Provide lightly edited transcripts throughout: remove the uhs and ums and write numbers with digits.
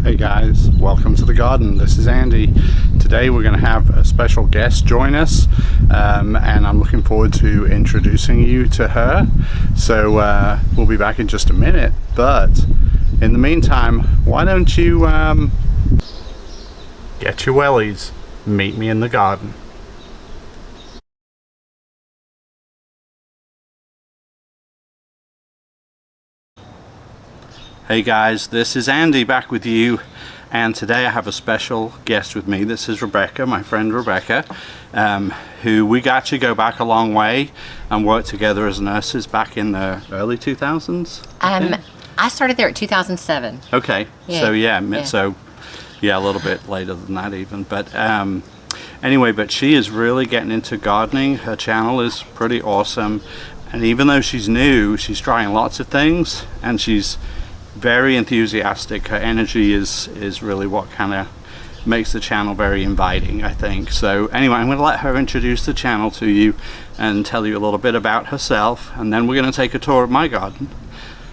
Hey guys, welcome to the garden. This is Andy. Today we're going to have a special guest join us, and I'm looking forward to introducing you to her. So we'll be back in just a minute, but in the meantime, why don't you get your wellies, meet me in the garden. Hey guys, this is Andy back with you, and today I have a special guest with me. This is Rebecca, my friend Rebecca, who we got to go back a long way and work together as nurses back in the early 2000s. I started there at 2007. Okay, yeah. So a little bit later than that even, but anyway, but she is really getting into gardening. Her channel is pretty awesome, and even though she's new, she's trying lots of things, and she's very enthusiastic. Her energy is really what kind of makes the channel very inviting, I think. So anyway, I'm going to let her introduce the channel to you and tell you a little bit about herself, and then we're going to take a tour of my garden.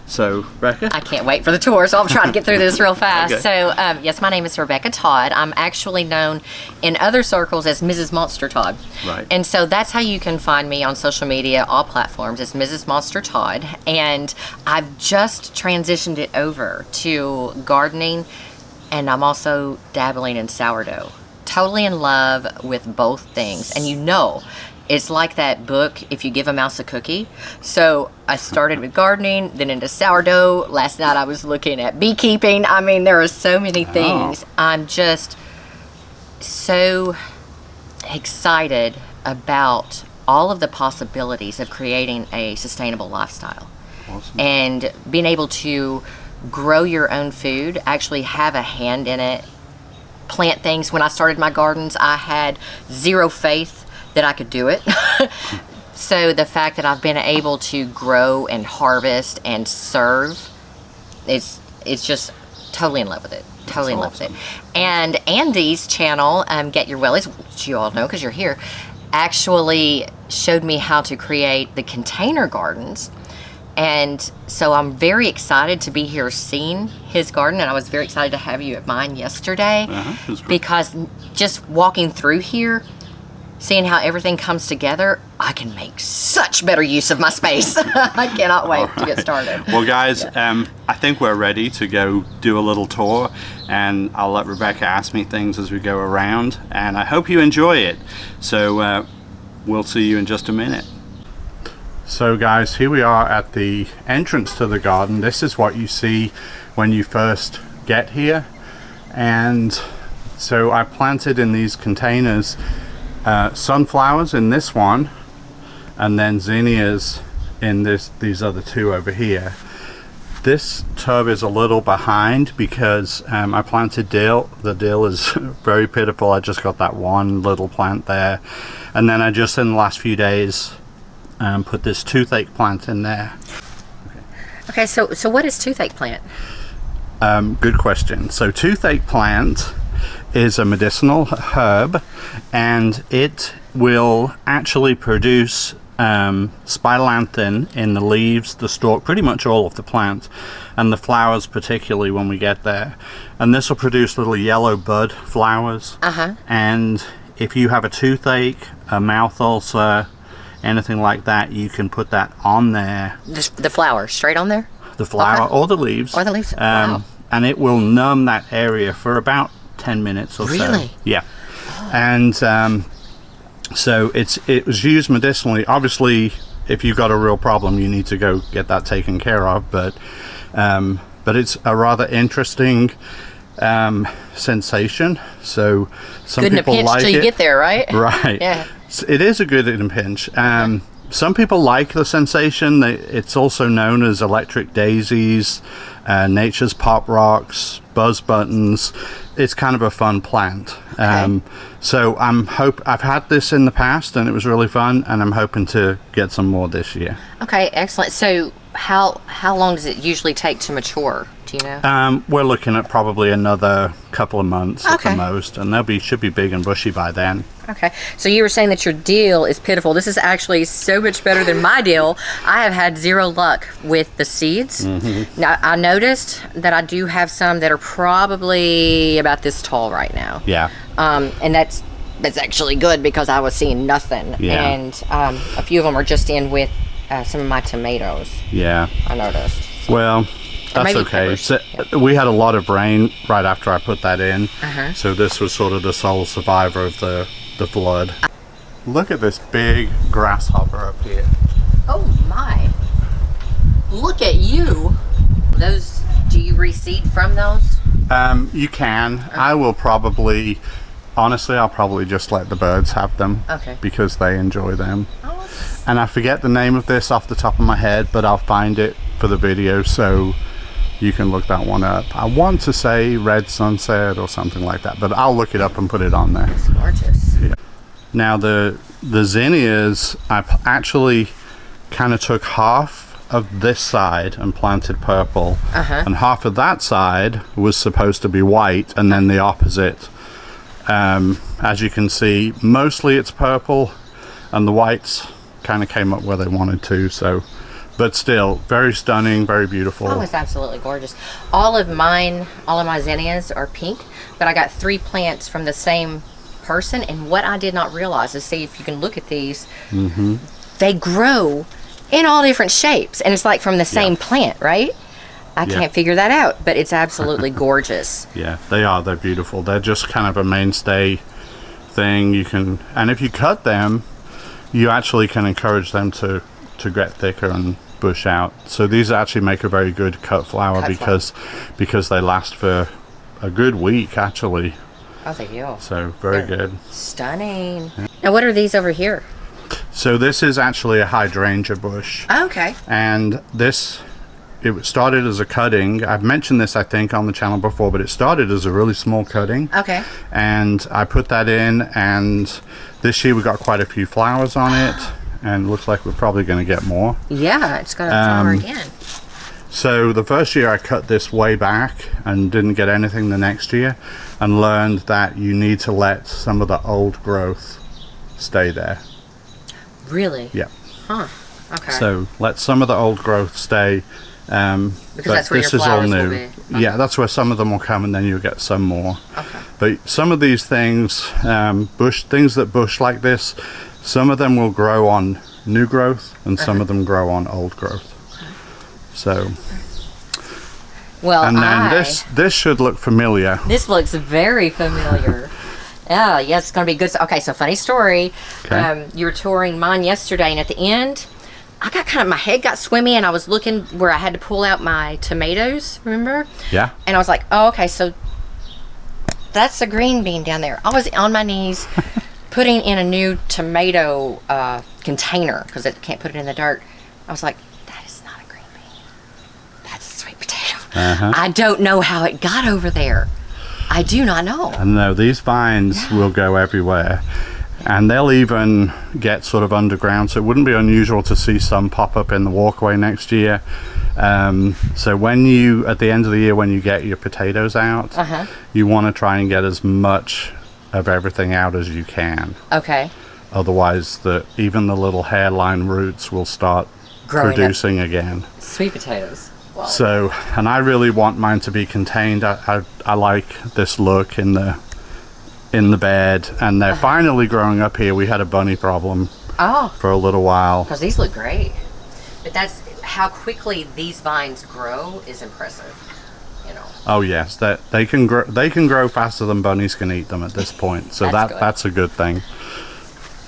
So, Rebecca? I can't wait for the tour, so I'll try to get through this real fast. Okay. So, yes, my name is Rebecca Todd. I'm actually known in other circles as Mrs. Monster Todd. Right. And so that's how you can find me on social media, all platforms. It's Mrs. Monster Todd. And I've just transitioned it over to gardening, and I'm also dabbling in sourdough. Totally in love with both things. And you know, it's like that book, If You Give a Mouse a Cookie. So I started with gardening, then into sourdough. Last night I was looking at beekeeping. I mean, there are so many things. I'm just so excited about all of the possibilities of creating a sustainable lifestyle. Awesome. And being able to grow your own food, actually have a hand in it, plant things. When I started my gardens, I had zero faith that I could do it. So the fact that I've been able to grow and harvest and serve, it's just totally in love with it. Totally in love with it. And Andy's channel, Get Your Wellies, which you all know because you're here, actually showed me how to create the container gardens. And so I'm very excited to be here seeing his garden, and I was very excited to have you at mine yesterday, because just walking through here, seeing how everything comes together, I can make such better use of my space. I cannot wait to get started. Well, guys, I think we're ready to go do a little tour, and I'll let Rebecca ask me things as we go around, and I hope you enjoy it. So we'll see you in just a minute. So guys, here we are at the entrance to the garden. This is what you see when you first get here. And so I planted in these containers sunflowers in this one, and then zinnias in these other two over here. This tub is a little behind because I planted dill. The dill is very pitiful. I just got that one little plant there, and then I just in the last few days put this toothache plant in there. Okay, so what is toothache plant? Good question. So toothache plant is a medicinal herb, and it will actually produce spilanthin in the leaves, the stalk, pretty much all of the plant, and the flowers particularly when we get there. And this will produce little yellow bud flowers. And if you have a toothache, a mouth ulcer, anything like that, you can put that on there. The flower straight on there? The flower or the leaves. Or the leaves. Wow. And it will numb that area for about 10 minutes or so. Really? Yeah. And so it was used medicinally. Obviously, if you've got a real problem, you need to go get that taken care of. But it's a rather interesting sensation. So some good people in a pinch like till it. You get there, right? Right. Yeah. It is a good in a pinch. Some people like the sensation. It's also known as electric daisies, nature's pop rocks, buzz buttons. It's kind of a fun plant. Okay. So I've had this in the past and it was really fun, and I'm hoping to get some more this year. Okay, excellent. So how long does it usually take to mature? Do you know? We're looking at probably another couple of months at Okay. the most, and they'll should be big and bushy by then. Okay, so you were saying that your deal is pitiful. This is actually so much better than my deal. I have had zero luck with the seeds. Now, I noticed that I do have some that are probably about this tall right now. Yeah. And that's actually good because I was seeing nothing. Yeah. And a few of them are just in with some of my tomatoes, Yeah. I noticed. Well, that's maybe okay. peppers. So, we had a lot of rain right after I put that in, Uh-huh. so this was sort of the sole survivor of the flood. Look at this big grasshopper up here. Oh my. Look at you. Those, do you reseed from those? You can. I will probably, honestly, I'll probably just let the birds have them. Okay. Because they enjoy them. Oh, And I forget the name of this off the top of my head, but I'll find it for the video so you can look that one up. I want to say Red Sunset or something like that, but I'll look it up and put it on there. it's gorgeous. Yeah. Now the zinnias, I actually kind of took half of this side and planted purple, and half of that side was supposed to be white, and then the opposite. As you can see, mostly it's purple, and the whites kind of came up where they wanted to. So, but still, very stunning, very beautiful. Oh, it's absolutely gorgeous. All of my zinnias are pink, but I got 3 plants from the same person, and what I did not realize is, see if you can look at these, they grow in all different shapes, and it's like from the same plant, right? I can't figure that out, but it's absolutely gorgeous. Yeah, they are. They're beautiful. They're just kind of a mainstay thing. You can, and if you cut them, you actually can encourage them to get thicker and bush out. So these actually make a very good cut flower because they last for a good week actually. Oh, they do. So very good. Stunning. Now, what are these over here? So this is actually a hydrangea bush, Oh, okay. and it started as a cutting. I've mentioned this I think on the channel before, but it started as a really small cutting. Okay. And I put that in, and this year we got quite a few flowers on it, and looks like we're probably going to get more. Yeah, it's got a flower again. So the first year I cut this way back and didn't get anything the next year, and learned that you need to let some of the old growth stay there. Really? Yeah. Huh. Okay. So let some of the old growth stay. Because that's where your this is all flowers will new. be. Yeah, that's where some of them will come, and then you'll get some more. Okay. But some of these things, things that bush like this, some of them will grow on new growth, and some of them grow on old growth. So, Well, and then this should look familiar. This looks very familiar. Yeah, yes, it's going to be good. Okay, so funny story. Okay. You were touring mine yesterday, and at the end, I got my head got swimmy, and I was looking where I had to pull out my tomatoes, remember? Yeah. And I was like, oh, okay, so that's a green bean down there. I was on my knees putting in a new tomato container because I can't put it in the dirt. I was like, that is not a green bean. That's a sweet potato. I don't know how it got over there. I do not know. And no, these vines will go everywhere, and they'll even get sort of underground, so it wouldn't be unusual to see some pop up in the walkway next year. So when you, at the end of the year, when you get your potatoes out, you want to try and get as much of everything out as you can. Okay. Otherwise, even the little hairline roots will start Growing producing again. Sweet potatoes. Wow. So, and I really want mine to be contained. I like this look in the bed, and they're finally growing up here. We had a bunny problem for a little while. Because these look great. But that's how quickly these vines grow is impressive. You know. Oh yes, that they can grow faster than bunnies can eat them at this point. So that's a good thing.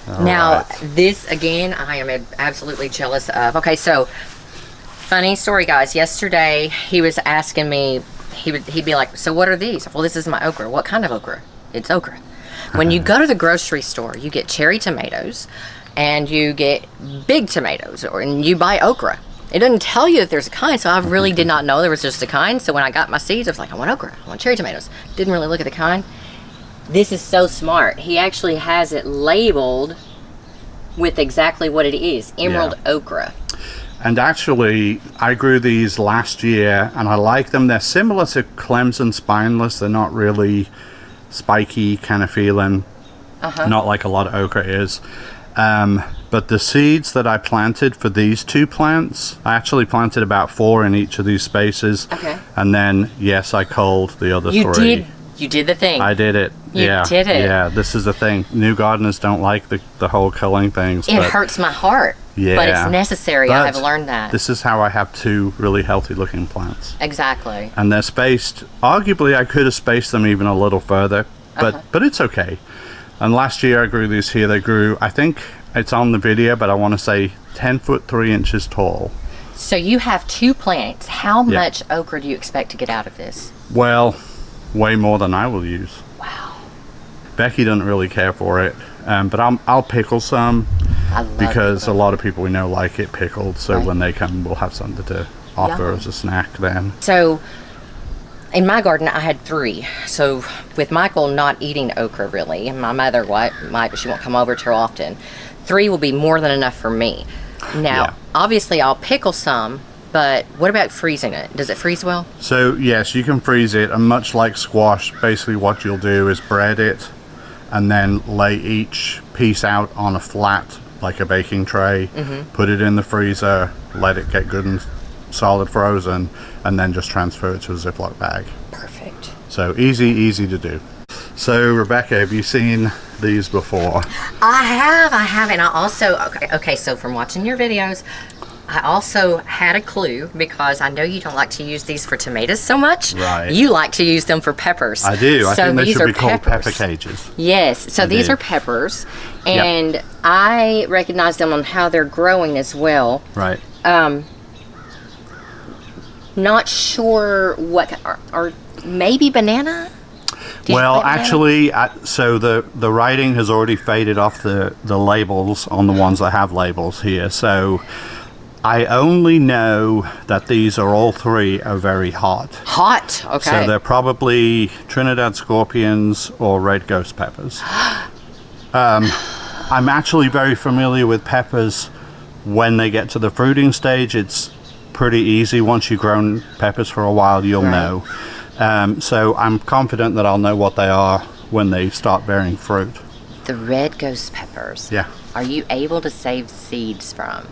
Now, this again, I am absolutely jealous of. Okay, so funny story, guys. Yesterday, he was asking me. He'd be like, "So what are these?" Well, this is my okra. What kind of okra? It's okra. When you go to the grocery store, you get cherry tomatoes, and you get big tomatoes, and you buy okra. It doesn't tell you if there's a kind, so I really did not know there was just a kind. So when I got my seeds, I was like, I want okra. I want cherry tomatoes. Didn't really look at the kind. This is so smart. He actually has it labeled with exactly what it is. Emerald okra. And actually, I grew these last year, and I like them. They're similar to Clemson spineless. They're not really spiky kind of feeling, not like a lot of okra is. But the seeds that I planted for these 2 plants, I actually planted about 4 in each of these spaces. Okay. And then, yes, I culled the other 3. You did the thing. I did it. You did it. Yeah, this is the thing. New gardeners don't like the whole culling things. It hurts my heart. Yeah. But it's necessary. I have learned that. This is how I have 2 really healthy looking plants. Exactly. And they're spaced, arguably I could have spaced them even a little further, but it's okay. And last year I grew these here. They grew, I think it's on the video, but I want to say 10 foot 3 inches tall. So you have 2 plants. How much okra do you expect to get out of this? Well, way more than I will use. Wow. Becky doesn't really care for it, but I'll pickle some. I love because okra. a lot of people we know like it pickled, so when they come we'll have something to offer as a snack then. So in my garden I had 3. So with Michael not eating okra really, and my mother might, but she won't come over too often, 3 will be more than enough for me. Now obviously I'll pickle some, but what about freezing it? Does it freeze well? So yes, you can freeze it, and much like squash, basically what you'll do is bread it and then lay each piece out on a flat, like a baking tray, put it in the freezer, let it get good and solid frozen, and then just transfer it to a Ziploc bag. Perfect. So easy to do. So Rebecca, have you seen these before? I have, and I also, okay, so from watching your videos, I also had a clue, because I know you don't like to use these for tomatoes so much. Right. You like to use them for peppers. I do. I think they these should are be called pepper peppers. cages. Yes. So these are peppers, and I recognize them on how they're growing as well. Right. Not sure what are maybe banana. Well, actually, so the writing has already faded off the labels on the ones that have labels here. So I only know that these are all 3 are very hot. Hot, okay. So they're probably Trinidad scorpions or red ghost peppers. I'm actually very familiar with peppers when they get to the fruiting stage. It's pretty easy. Once you've grown peppers for a while, you'll know. So I'm confident that I'll know what they are when they start bearing fruit. The red ghost peppers. Yeah. Are you able to save seeds from?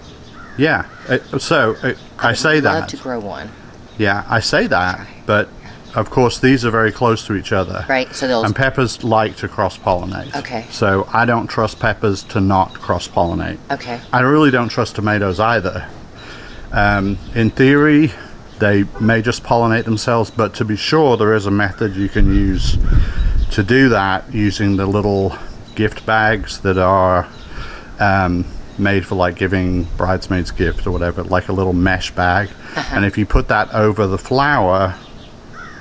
Yeah. I say that. I'd love to grow one. Yeah, I say that, but of course these are very close to each other. Right. So they'll. And peppers like to cross-pollinate. Okay. So I don't trust peppers to not cross-pollinate. Okay. I really don't trust tomatoes either. In theory, they may just pollinate themselves, but to be sure, there is a method you can use to do that using the little gift bags that are made for like giving bridesmaids gift or whatever, like a little mesh bag. And if you put that over the flower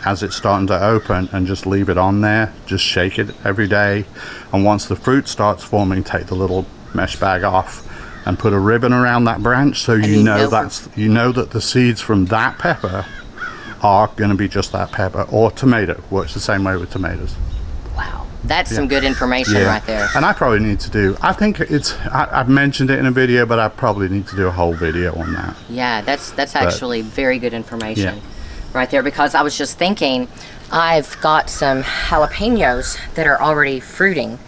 as it's starting to open and just leave it on there, just shake it every day, and once the fruit starts forming, take the little mesh bag off and put a ribbon around that branch, so you know that the seeds from that pepper are going to be just that pepper. Or tomato works the same way with tomatoes. Wow, that's some good information right there. And I probably need to do, I think I've mentioned it in a video, but I probably need to do a whole video on that. Yeah, that's actually very good information right there, because I was just thinking, I've got some jalapenos that are already fruiting.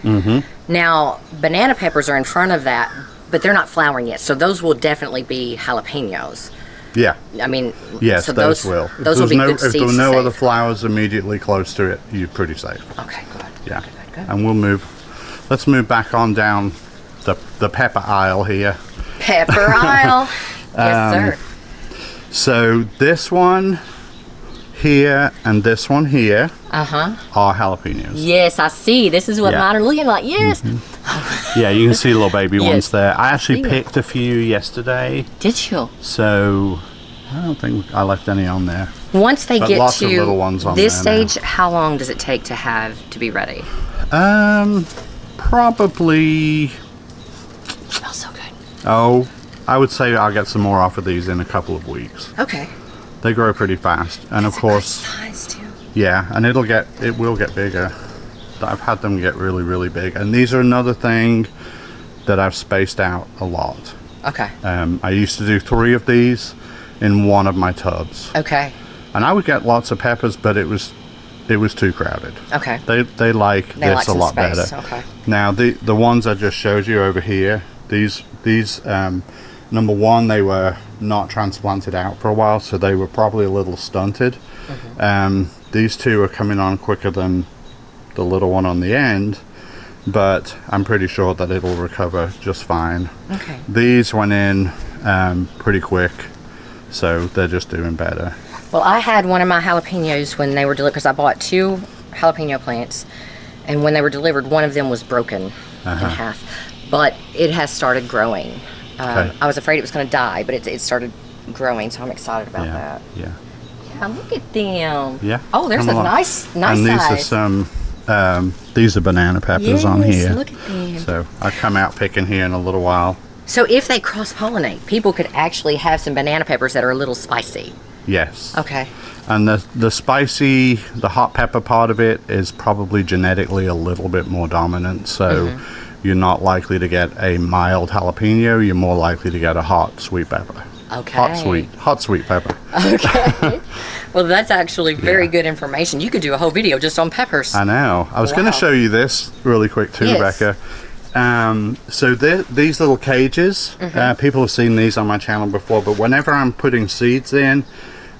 Now, banana peppers are in front of that, but they're not flowering yet, so those will definitely be jalapenos. Yeah. I mean, yes, so those will. Those will be good seeds. If there are to no save. other flowers immediately close to it, you're pretty safe. Okay, good. Yeah. Good. And let's move back on down the pepper aisle here. Pepper aisle. Yes, sir. So this one here and this one here are jalapenos. Yes, I see. This is what mine are looking like. Yes. Yeah, you can see little baby Yes. ones there. I actually picked a few yesterday. Did you? So I don't think I left any on there. Once they get lots to of little ones on this there now. stage, how long does it take to be ready? Probably. Smells so good. Oh, I would say I'll get some more off of these in a couple of weeks. Okay. They grow pretty fast, and of course, Nice size too. yeah, and it will get bigger. I've had them get really big, and these are another thing that I've spaced out a lot. Okay. I used to do 3 of these in one of my tubs. Okay. And I would get lots of peppers, but it was too crowded. Okay. They like this a lot better. Okay. Now the ones I just showed you over here, these number one, they were not transplanted out for a while, so they were probably a little stunted. These 2 are coming on quicker than the little one on the end, but I'm pretty sure that it'll recover just fine. Okay. These went in pretty quick, so they're just doing better. Well, I had one of my jalapenos when they were delivered, because I bought 2 jalapeno plants, and when they were delivered, one of them was broken in half, but it has started growing. Okay. I was afraid it was going to die, but it started growing, so I'm excited about that. Yeah. Yeah, look at them. Yeah. Oh, there's a nice and these size. are some these are banana peppers on here. Look at them. So I'll come out picking here in a little while. So if they cross-pollinate, people could actually have some banana peppers that are a little spicy. Yes. Okay. And the spicy, the hot pepper part of it is probably genetically a little bit more dominant. So you're not likely to get a mild jalapeno. You're more likely to get a hot sweet pepper. Okay. Hot sweet pepper. Okay. Well, that's actually very good information. You could do a whole video just on peppers. I know. I was going to show you this really quick too, Rebecca. So these little cages, people have seen these on my channel before, but whenever I'm putting seeds in,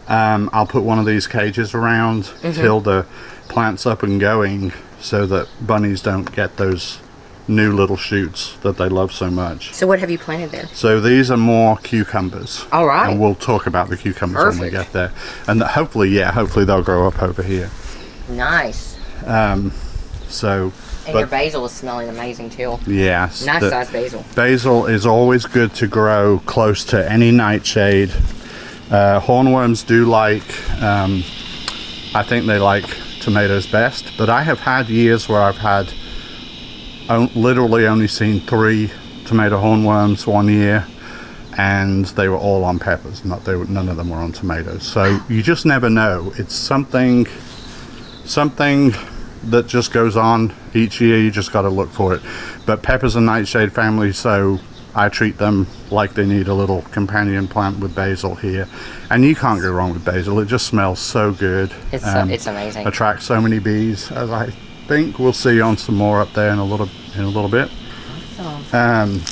I'll put one of these cages around till the plant's up and going, so that bunnies don't get those new little shoots that they love so much. So what have you planted there? So these are more cucumbers. All right. And we'll talk about the cucumbers when we get there. And hopefully they'll grow up over here. Nice. So. And your basil is smelling amazing too. Yes. Nice size basil. Basil is always good to grow close to any nightshade. Hornworms do like, I think they like tomatoes best, but I have had years where I've had literally only seen 3 tomato hornworms one year, and they were all on peppers. None of them were on tomatoes. So you just never know. It's something that just goes on each year. You just got to look for it. But peppers and nightshade family, so I treat them like they need a little companion plant with basil here. And you can't go wrong with basil. It just smells so good. It's amazing. Attracts so many bees, as I think we'll see on some more up there in a little bit. Awesome.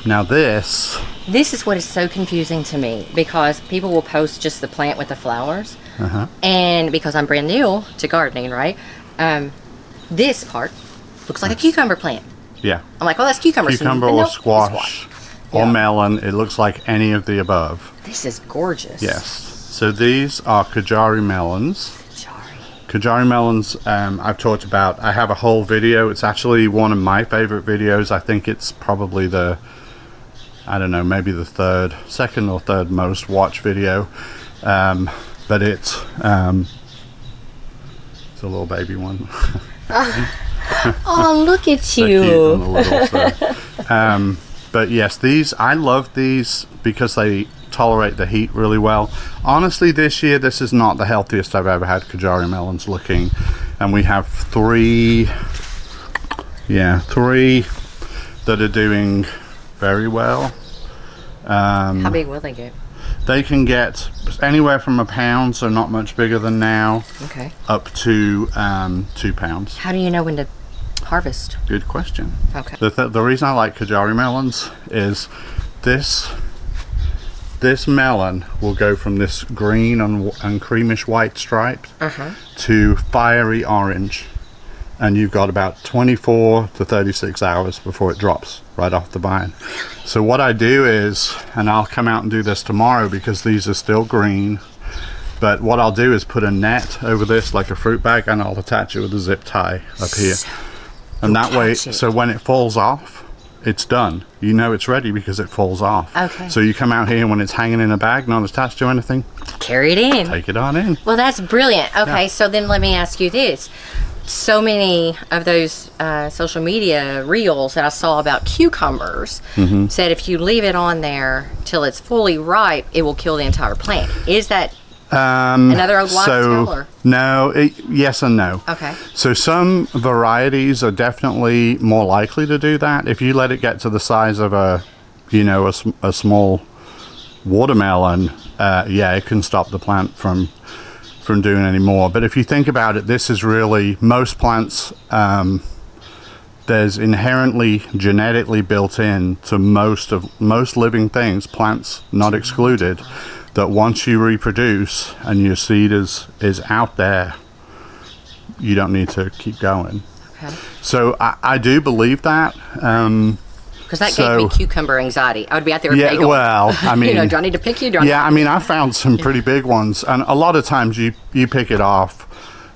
Now this is what is so confusing to me, because people will post just the plant with the flowers, and because I'm brand new to gardening, right? This part looks like a cucumber plant. Yeah. I'm like, oh, that's cucumbers. Cucumber or squash or melon. It looks like any of the above. This is gorgeous. Yes. So these are Kajari melons. Kajari melons, I've talked about. I have a whole video. It's actually one of my favorite videos. I think it's probably maybe the second or third most watched video. But it's a little baby one. Oh, look at So you. cute and a little, so. But yes, I love these because they tolerate the heat really well. Honestly, this year, this is not the healthiest I've ever had Kajari melons looking. And we have 3 that are doing very well. How big will they get? They can get anywhere from a pound, so not much bigger than now, up to 2 pounds. How do you know when to harvest? Good question. Okay. The reason I like Kajari melons is this melon will go from this green and creamish white stripes to fiery orange, and you've got about 24 to 36 hours before it drops right off the vine. So what I do is, and I'll come out and do this tomorrow because these are still green, but what I'll do is put a net over this like a fruit bag, and I'll attach it with a zip tie up here. And that way, so when it falls off, it's done. You know it's ready because it falls off. Okay. So you come out here when it's hanging in a bag, not attached to anything. Carry it in. Take it on in. Well, that's brilliant. Okay, so then let me ask you this. So many of those social media reels that I saw about cucumbers said if you leave it on there till it's fully ripe, it will kill the entire plant. Is that another old wives' tale? Or? No, yes and no. Okay. So some varieties are definitely more likely to do that. If you let it get to the size of a you know, a small watermelon, yeah, it can stop the plant from doing any more. But if you think about it, this is really most plants. There's inherently genetically built in to most living things, plants not excluded, that once you reproduce and your seed is out there, you don't need to keep going. Okay. So I do believe that. Because that gave me cucumber anxiety. I would be out there with bagel. Well, I mean, you know, do I need to pick you? I mean, I found some pretty big ones, and a lot of times you pick it off,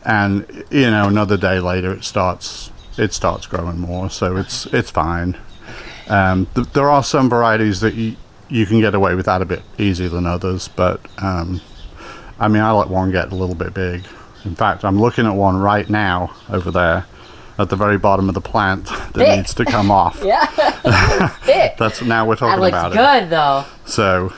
and you know, another day later it starts growing more, so it's fine. There are some varieties that you can get away with that a bit easier than others, but I mean, I let one get a little bit big. In fact, I'm looking at one right now over there at the very bottom of the plant that needs to come off. Yeah, that's now we're talking about it. That looks good though. So,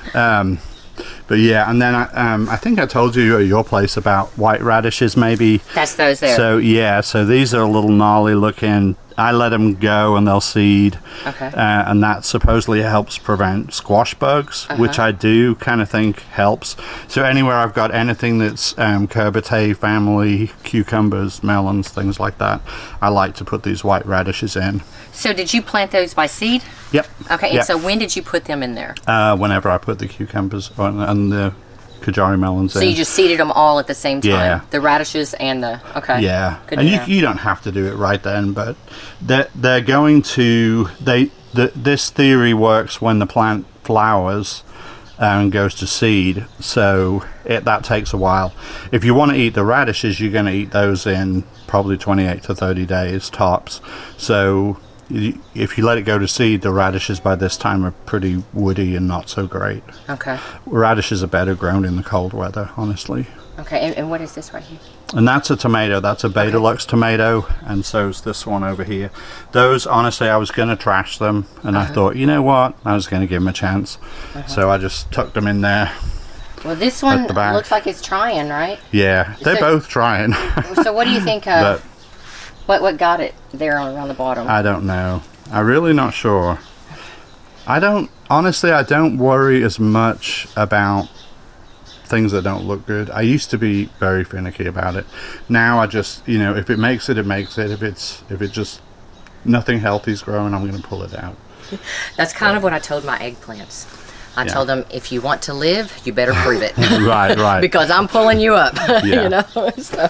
but yeah, and then I think I told you at your place about white radishes, maybe. That's those there. So yeah, so these are a little gnarly looking. I let them go and they'll seed. Okay. And that supposedly helps prevent squash bugs, which I do kind of think helps. So anywhere I've got anything that's curbitaceae family, cucumbers, melons, things like that, I like to put these white radishes in. So did you plant those by seed? Yep. Okay, and Yep. so when did you put them in there? Whenever I put the cucumbers and the Kajari melons in. So you just seeded them all at the same time? Yeah. The radishes and the, okay. Yeah, Good and to know. you don't have to do it right then, but they're going to, this theory works when the plant flowers and goes to seed, so that takes a while. If you want to eat the radishes, you're going to eat those in probably 28 to 30 days tops. So if you let it go to seed, the radishes by this time are pretty woody and not so great. Okay. Radishes are better grown in the cold weather, honestly. Okay, and what is this right here? And that's a tomato. That's a Beta Lux tomato, and so's this one over here. Those, honestly, I was going to trash them, and I thought, you know what? I was going to give them a chance. So I just tucked them in there. Well, this one looks like it's trying, right? Yeah, they're both trying. So what do you think of... What got it there around the bottom? I don't know. I'm really not sure. Honestly, I don't worry as much about things that don't look good. I used to be very finicky about it. Now I just, you know, if it makes it, it makes it. If it just nothing healthy's growing, I'm going to pull it out. That's kind of what I told my eggplants. I told them, if you want to live, you better prove it. Right. Because I'm pulling you up, Yeah. you know. So,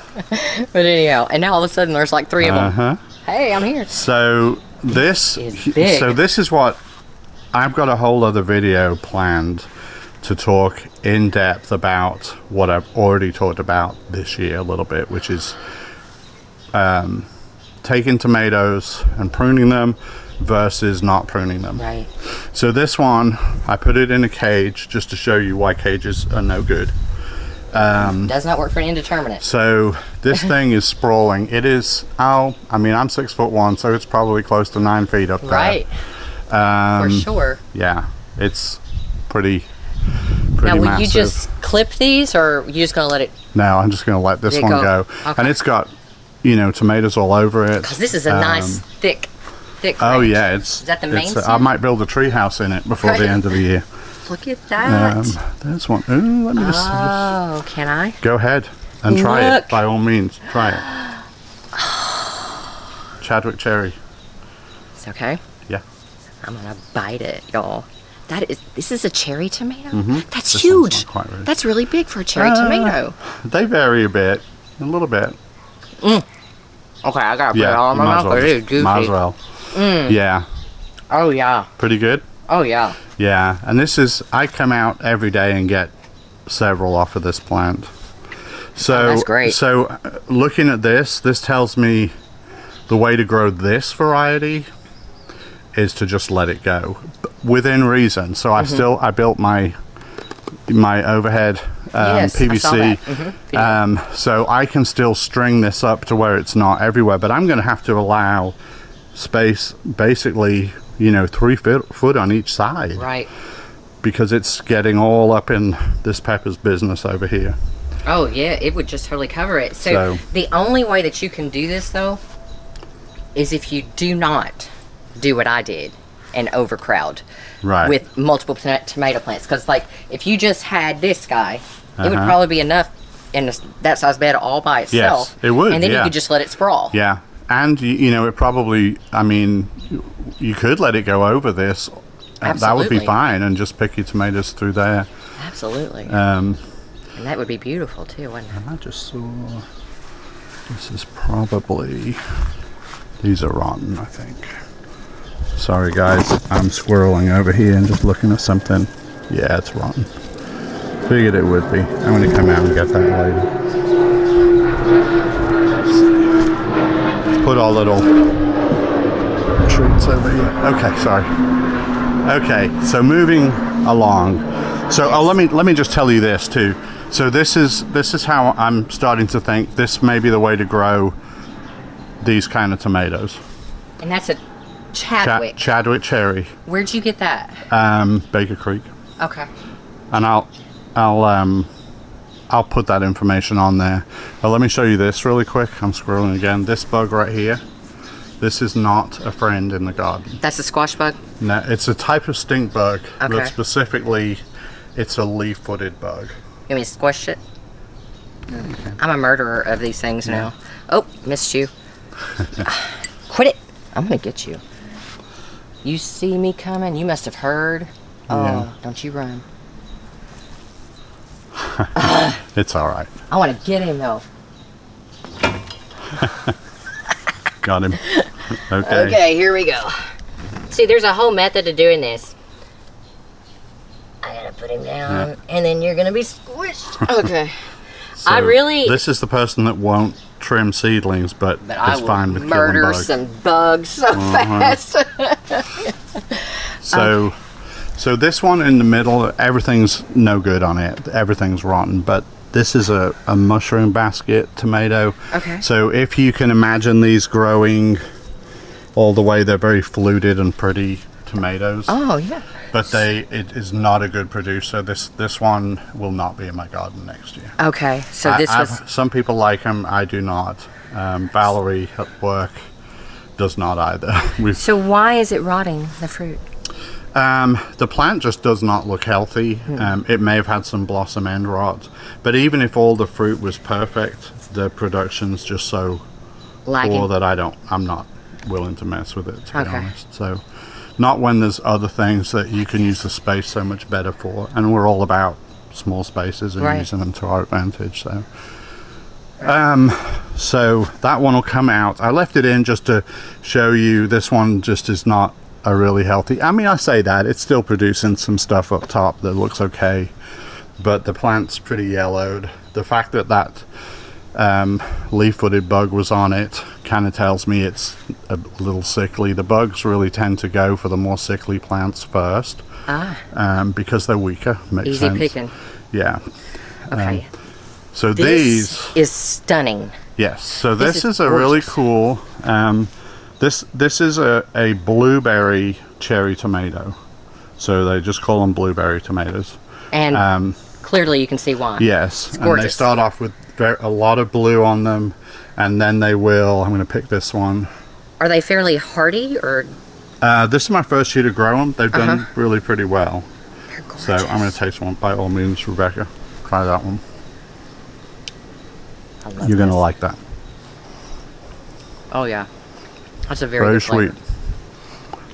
but anyhow, and now all of a sudden there's like 3 of them. Hey, I'm here. So this is what I've got a whole other video planned to talk in depth about what I've already talked about this year a little bit, which is taking tomatoes and pruning them versus not pruning them. Right. So this one, I put it in a cage just to show you why cages are no good. Does not work for an indeterminate. So this thing is sprawling. It is, I mean, I'm 6'1", so it's probably close to 9 feet up there. Right. For sure. Yeah, it's pretty now, will massive. you just clip these, or are you just going to let it? No, I'm just going to let this one go. Okay. And it's got, you know, tomatoes all over it. Because this is a nice, thick Oh branch. yeah, is that the main I might build a tree house in it before the end of the year. Look at that. There's one. Ooh, let me just Can I? go ahead and try Look. it. By all means, try it. Chadwick cherry. It's okay. Yeah. I'm gonna bite it, y'all. This is a cherry tomato? That's This huge. one's not quite ready. That's really big for a cherry tomato. They vary a bit, a little bit. Okay, I gotta put it all in my mouth. It is juicy. Might as well. Yeah. Oh yeah. Pretty good. Oh yeah. Yeah, and I come out every day and get several off of this plant. So that's great. So looking at this tells me the way to grow this variety is to just let it go within reason. So I built my overhead Yes, PVC. I saw that. So I can still string this up to where it's not everywhere, but I'm going to have to allow space, basically, you know, 3 foot on each side. Right. Because it's getting all up in this pepper's business over here. Oh yeah, it would just totally cover it. So the only way that you can do this though is if you do not do what I did and overcrowd with multiple tomato plants. Because like if you just had this guy, it would probably be enough in that size bed all by itself. Yes, it would. And then you could just let it sprawl. Yeah, and you know, it probably, I mean, you could let it go over this. That would be fine, and just pick your tomatoes through there. Absolutely. And that would be beautiful too, wouldn't it? And I just saw, this is probably, these are rotten, I think. Sorry guys, I'm squirreling over here and just looking at something. Yeah, it's rotten. Figured it would be. I'm going to come out and get that later. Let's put our little treats over here. Okay, sorry. Okay, so moving along. So let me just tell you this too. So this is how I'm starting to think this may be the way to grow these kind of tomatoes. And that's a Chadwick. Chadwick cherry. Where'd you get that? Baker Creek. Okay. And I'll put that information on there. But let me show you this really quick. I'm scrolling again. This bug right here. This is not a friend in the garden. That's a squash bug? No, it's a type of stink bug. Okay. But specifically, it's a leaf-footed bug. You want me to squish it? Okay. I'm a murderer of these things now. Oh, missed you. Quit it. I'm going to get you. You see me coming? You must have heard. Oh, don't you run. It's all right. I want to get him, though. Got him. Okay. Okay, here we go. See, there's a whole method to doing this. I gotta put him down, and then you're gonna be squished. Okay. So I really. This is the person that won't trim seedlings, but is fine with killing bugs. Murder some bugs so fast. So this one in the middle, everything's no good on it. Everything's rotten, but this is a mushroom basket tomato. Okay. So if you can imagine these growing all the way, they're very fluted and pretty tomatoes. Oh, yeah. But it is not a good producer. This one will not be in my garden next year. Okay, so some people like them. I do not. Valerie at work does not either. So why is it rotting, the fruit? The plant just does not look healthy. It may have had some blossom end rot, but even if all the fruit was perfect, the production's just so poor that I'm not willing to mess with it, to be honest. So not when there's other things that you can use the space so much better for, and we're all about small spaces and using them to our advantage. So so that one will come out. I left it in just to show you. This one just is not a really healthy. I mean, I say that it's still producing some stuff up top that looks okay, but the plant's pretty yellowed. The fact that leaf-footed bug was on it kind of tells me it's a little sickly. The bugs really tend to go for the more sickly plants first, because they're weaker. Makes Easy sense. Picking. Yeah. Okay. So this is stunning. Yes. So this is a really cool. This is a blueberry cherry tomato. So they just call them blueberry tomatoes. And clearly you can see why. Yes. It's gorgeous. And they start off with a lot of blue on them, and then they will. I'm going to pick this one. Are they fairly hardy, or? This is my first year to grow them. They've done really pretty well. They're gorgeous. So I'm going to taste one. By all means, Rebecca, try that one. You're going to like that. Oh yeah, that's a very good flavor. Sweet.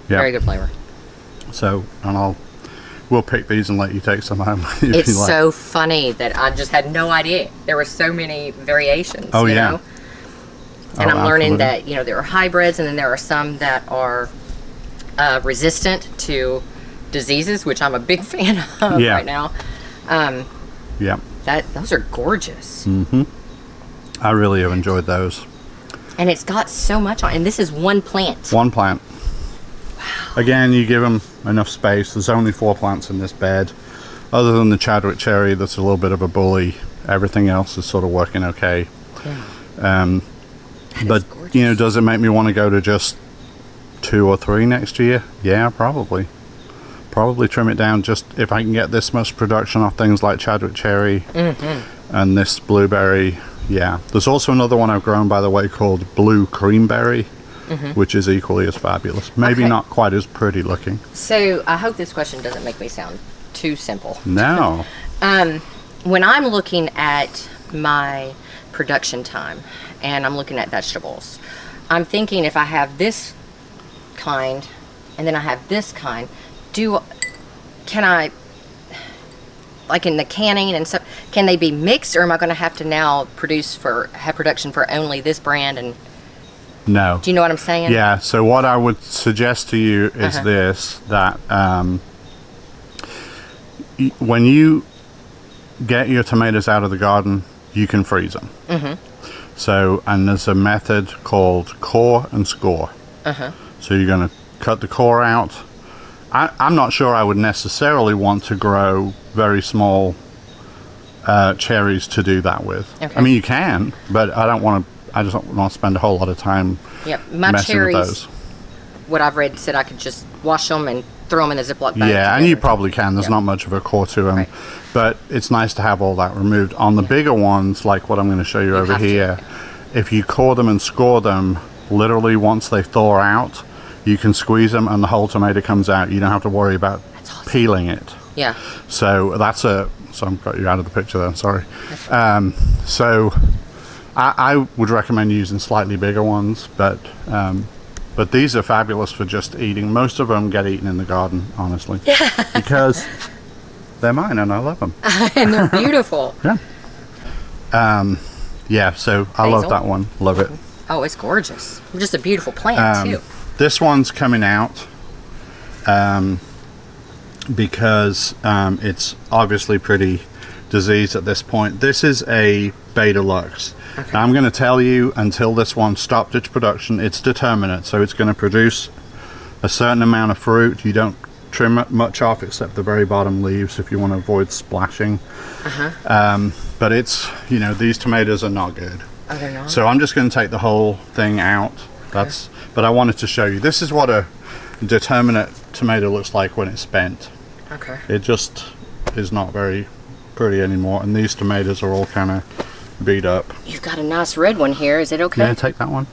Yeah. Very good flavor. So, and we'll pick these and let you take some home. It's so funny that I just had no idea there were so many variations. Oh, you yeah. know? And I'm learning that there are hybrids, and then there are some that are resistant to diseases, which I'm a big fan of right now. Yeah. Those are gorgeous. Mm-hmm. I really have enjoyed those. And it's got so much on, and this is one plant. One plant. Wow. Again, you give them enough space. There's only 4 plants in this bed. Other than the Chadwick cherry, that's a little bit of a bully. Everything else is sort of working okay. Yeah. But does it make me want to go to just 2 or 3 next year? Yeah, probably. Probably trim it down just if I can get this much production off things like Chadwick cherry and this blueberry. Yeah. There's also another one I've grown, by the way, called blue creamberry. which is equally as fabulous. Maybe Okay. not quite as pretty looking. So I hope this question doesn't make me sound too simple. No. When I'm looking at my production time and I'm looking at vegetables, I'm thinking if I have this kind and then I have this kind, can I, like in the canning and stuff, can they be mixed, or am I going to have to now have production for only this brand? And No. do you know what I'm saying? Yeah, so what I would suggest to you is this, that when you get your tomatoes out of the garden, you can freeze them. So, and there's a method called core and score. So you're going to cut the core out. I'm not sure I would necessarily want to grow very small cherries to do that with. Okay. I mean, you can, but I just don't want to spend a whole lot of time My messing cherries, with those. what I've read said I could just wash them and throw them in a Ziploc bag. Yeah, and you probably can. There's Yeah. not much of a core to them. Right. But it's nice to have all that removed. On the bigger ones, like what I'm going to show you over have to, here, if you core them and score them, literally once they thaw out, you can squeeze them and the whole tomato comes out. You don't have to worry about awesome. peeling it. Yeah. So so I've got you out of the picture there, sorry. So I would recommend using slightly bigger ones, but these are fabulous for just eating. Most of them get eaten in the garden, honestly, because they're mine and I love them. And they're beautiful. Yeah, so I love Basil. that one. Love it. Oh, it's gorgeous. Just a beautiful plant, too. This one's coming out because it's obviously pretty diseased at this point. This is a Beta Lux. Okay. Now I'm going to tell you, until this one stopped its production, it's determinate, so it's going to produce a certain amount of fruit. You don't trim much off except the very bottom leaves if you want to avoid splashing. But it's, these tomatoes are not good. Oh, they're not? So I'm just going to take the whole thing out. But I wanted to show you. This is what a determinate tomato looks like when it's spent. Okay. It just is not very pretty anymore, and these tomatoes are all kind of beat up. You've got a nice red one here. Is it okay? Yeah, take that one.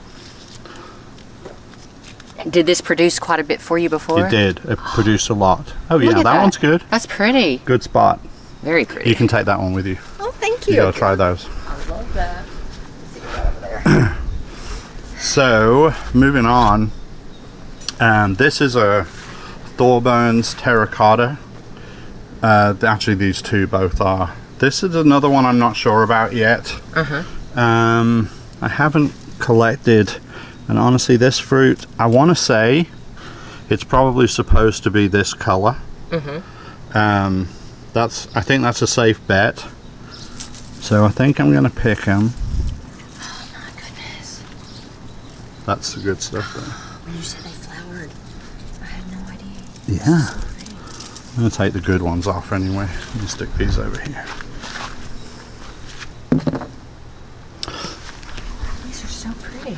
Did this produce quite a bit for you before? It did. It produced a lot. Oh Look yeah, at that one's good. That's pretty. Good spot. Very pretty. You can take that one with you. Oh, thank You you. gotta try those. I love that. Let's see what we got over there. So moving on, this is a Thorburns terracotta. Actually, these two both are. This is another one I'm not sure about yet. I haven't collected, and honestly, this fruit, I want to say it's probably supposed to be this color. I think that's a safe bet. So I think I'm going to pick them. Oh my goodness. That's the good stuff there. When you said they flowered, I had no idea. Yeah. I'm going to take the good ones off anyway. Let me stick these over here. These are so pretty.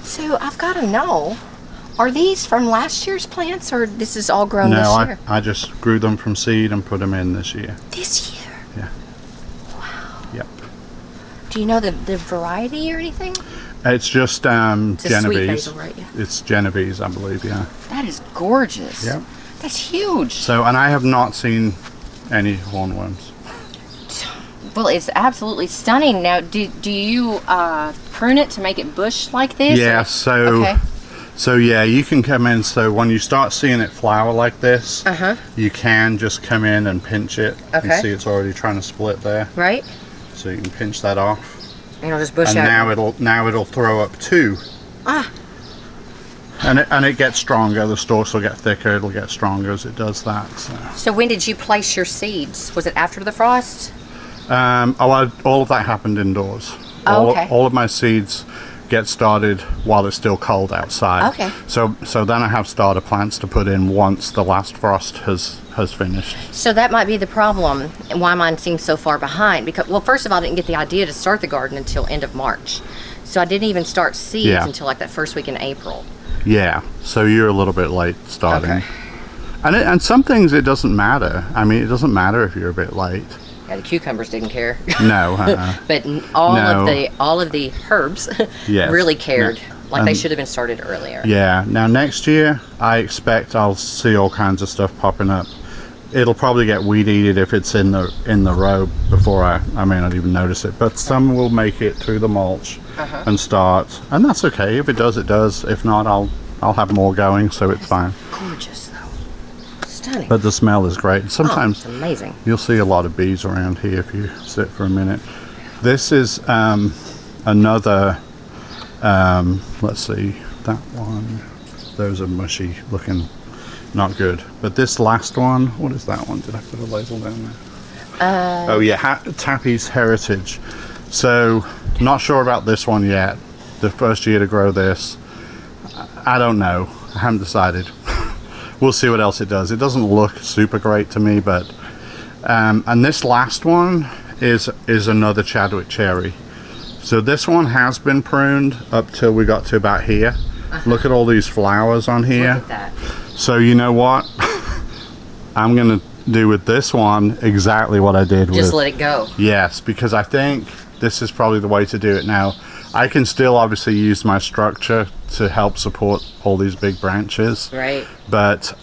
So I've got to know, are these from last year's plants, or this is all grown this No, year? I just grew them from seed and put them in this year. This year? Yeah. Wow. Yep. Do you know the variety or anything? It's just It's a sweet Genovese. basil, right? Yeah. It's Genovese, I believe, yeah. That is gorgeous. Yep. That's huge. So, and I have not seen any hornworms. Well, it's absolutely stunning. Now, do you prune it to make it bush like this? Yeah, or- so Okay. so yeah, you can come in. So when you start seeing it flower like this, you can just come in and pinch it. You Okay. can see it's already trying to split there. Right? So you can pinch that off. And it'll just bush And out. now it'll throw up two. Ah. And it gets stronger. The stalks will get thicker. It'll get stronger as it does that. So when did you place your seeds? Was it after the frost? All of that happened indoors. Oh, okay. All of my seeds get started while it's still cold outside. Okay. So then I have starter plants to put in once the last frost has finished. So that might be the problem, and why mine seems so far behind. Because, well, first of all, I didn't get the idea to start the garden until end of March. So I didn't even start seeds Yeah. until like that first week in April. Yeah. So you're a little bit late starting. Okay. And some things it doesn't matter. I mean, it doesn't matter if you're a bit late. Yeah, the cucumbers didn't care. No. But all No. of the herbs Yes. really cared. Like they should have been started earlier. Yeah. Now next year, I expect I'll see all kinds of stuff popping up. It'll probably get weed eated if it's in the row before I may not even notice it. But some will make it through the mulch and start, and that's okay. If it does, it does. If not, I'll have more going, so it's fine. Gorgeous though. Stunning. But the smell is great. Sometimes it's amazing. You'll see a lot of bees around here if you sit for a minute. This is another. Let's see, that one. Those are mushy looking, not good. But this last one, what is that one? Did I put a label down there? Oh yeah, Tappy's Heritage. So not sure about this one yet. The first year to grow this. I don't know. I haven't decided. We'll see what else it does. It doesn't look super great to me, but and this last one is another Chadwick cherry. So this one has been pruned up till we got to about here. Look at all these flowers on here. Look at that. So you know what? I'm gonna do with this one exactly what I did with. Just let it go. Yes, because I think this is probably the way to do it now. I can still obviously use my structure to help support all these big branches. Right. But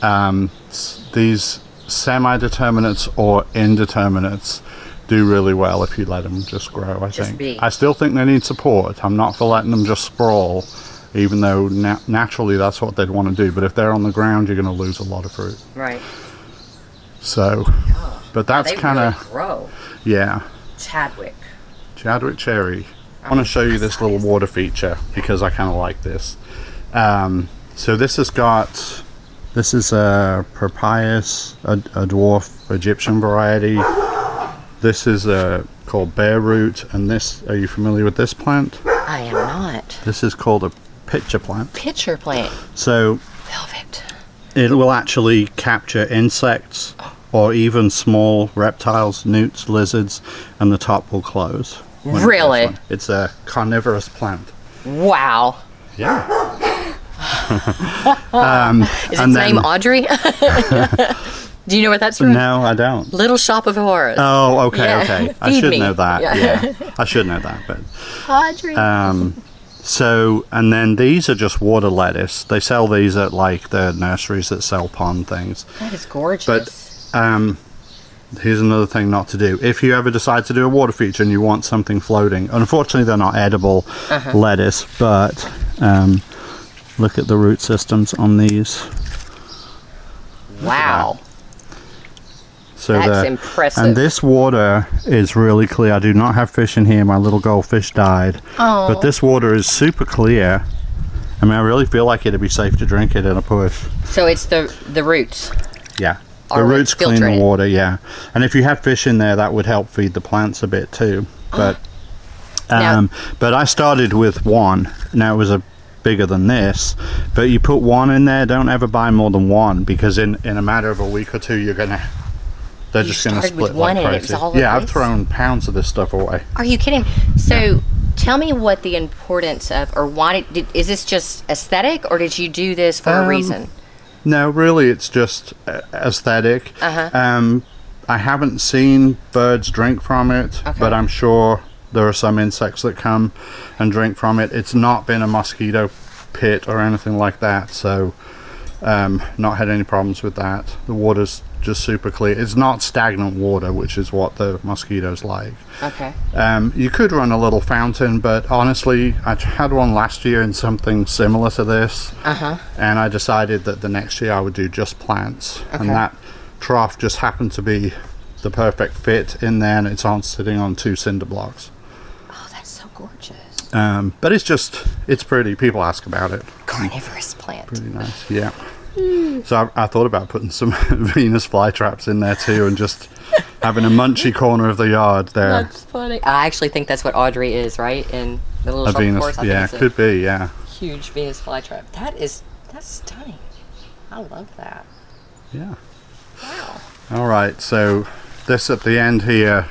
these semi-determinates or indeterminates do really well if you let them just grow, I think. I still think they need support. I'm not for letting them just sprawl, even though naturally that's what they'd want to do. But if they're on the ground, you're going to lose a lot of fruit. Right. So, but that's kind of... Really grow. Yeah. Chadwick cherry. I want to show you this little water feature because I kind of like this. So this is a Propyus, a dwarf Egyptian variety. This is called bear root, and this, are you familiar with this plant? I am not. This is called a pitcher plant. Pitcher plant. So Velvet. it will actually capture insects or even small reptiles, newts, lizards, and the top will close. Really? It's a carnivorous plant. Wow. Yeah. Is its name Audrey? Do you know what that's from? No, I don't. Little Shop of Horrors. Oh, okay, Yeah. okay. I should know that. Yeah. I should know that, but Audrey. so, and then these are just water lettuce. They sell these at like the nurseries that sell pond things. That is gorgeous. But here's another thing not to do. If you ever decide to do a water feature and you want something floating, unfortunately they're not edible lettuce, but look at the root systems on these. Wow. So that's impressive. And this water is really clear. I do not have fish in here. My little goldfish died. Oh. But this water is super clear. I mean, I really feel like it'd be safe to drink it in a push. So it's the roots. Yeah. The roots clean the water, yeah. And if you have fish in there, that would help feed the plants a bit too. But but I started with one. Now it was bigger than this, but you put one in there. Don't ever buy more than one, because in a matter of a week or two, they're just going to split like crazy. Yeah, I've thrown pounds of this stuff away. Are you kidding? So tell me what the importance of, or why is this just aesthetic, or did you do this for a reason? No, really, it's just aesthetic. I haven't seen birds drink from it, but I'm sure there are some insects that come and drink from it. It's not been a mosquito pit or anything like that, so not had any problems with that. The water's just super clear. It's not stagnant water, which is what the mosquitoes like. Okay. You could run a little fountain, but honestly, I had one last year in something similar to this, and I decided that the next year I would do just plants, and that trough just happened to be the perfect fit in there, and it's sitting on 2 cinder blocks. Oh, that's so gorgeous. But it's pretty. People ask about it. Carnivorous plant. Pretty nice, yeah. So I thought about putting some Venus flytraps in there too, and just having a munchy corner of the yard there. That's funny. I actually think that's what Audrey is, right? In the Little Shop of Horrors. Yeah, could be, yeah. Huge Venus flytrap. That's stunning. I love that. Yeah. Wow. All right, so this at the end here,